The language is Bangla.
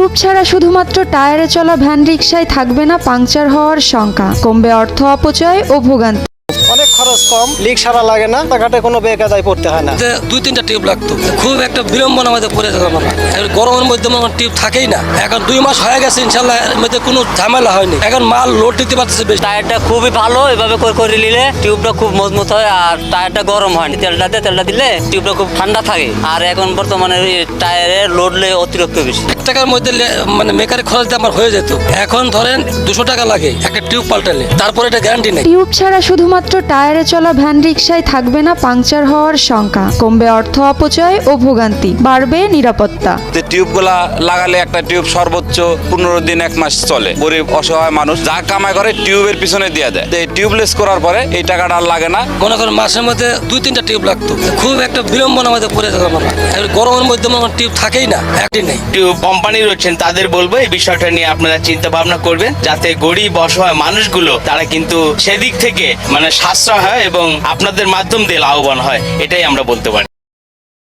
টিউব ছাড়া শুধুমাত্র টায়ারে চলা ভ্যান রিকশায় থাকবে না পাংচার হওয়ার শঙ্কা, কমবে অর্থ অপচয় ও ভোগান্তি। অনেক খরচ কম, লিক সারা লাগে না, টাকাতে কোনো বেকায়দায় পড়তে হয় না। দুই তিনটা টিউব লাগতো, খুব একটা বিড়ম্বনা আমাদের পড়ে যেত আমরা। গরমের মধ্যে টিউব থাকেই না। এখন 2 মাস হয়ে গেছে, ইনশাল্লাহ এর মধ্যে কোনো ঝামেলা হয়নি। এখন মাল লোড দিতে পারতেছে বেশি। টায়ারটা খুবই ভালো, এভাবে করে নিলে টিউবটা খুব মজবুত হয় আর টায়ারটা গরম হয়নি। তেলটা দিলে টিউবটা খুব ঠান্ডা থাকে। আর এখন বর্তমানে টায়ারের লোড অতিরিক্ত বেশি। 1 টাকার মধ্যে মেকারের খরচ দিয়ে আমার হয়ে যেত। এখন ধরেন 200 টাকা লাগে একটা টিউব পাল্টালে, তারপরে এটা গ্যারান্টি নেই। টিউব ছাড়া শুধুমাত্র টায়ারে চলা ভ্যান রিকশায় থাকবে না পাংচার হওয়ার শঙ্কা, কমবে অর্থ অপচয় ও ভোগান্তি, বাড়বে নিরাপত্তা। টিউবগুলা লাগালে একটা টিউব সর্বোচ্চ 15 দিন 1 মাস চলে। গরিব অসহায় মানুষ যা কামাই করে টিউবের পিছনে দিয়ে দেয়। এই টিউবলেস করার পরে এই টাকাটা আর লাগে না। মনে করেন মাসের মধ্যে 2-3টা টিউব লাগতো, খুব একটা বিড়ম্বনা আমাদের পড়ে যেত আমরা। গরমের মধ্যে টিউব থাকেই না, একটি নেই। টিউব কোম্পানি রয়েছেন, তাদের বলবো এই বিষয়টা নিয়ে আপনারা চিন্তা ভাবনা করবেন, যাতে গরিব অসহায় মানুষগুলো তারা কিন্তু সেদিক থেকে সাশ্রয় হয় এবং আপনাদের মাধ্যম দিয়ে লাভবান হয়, এটাই আমরা বলতে পারি।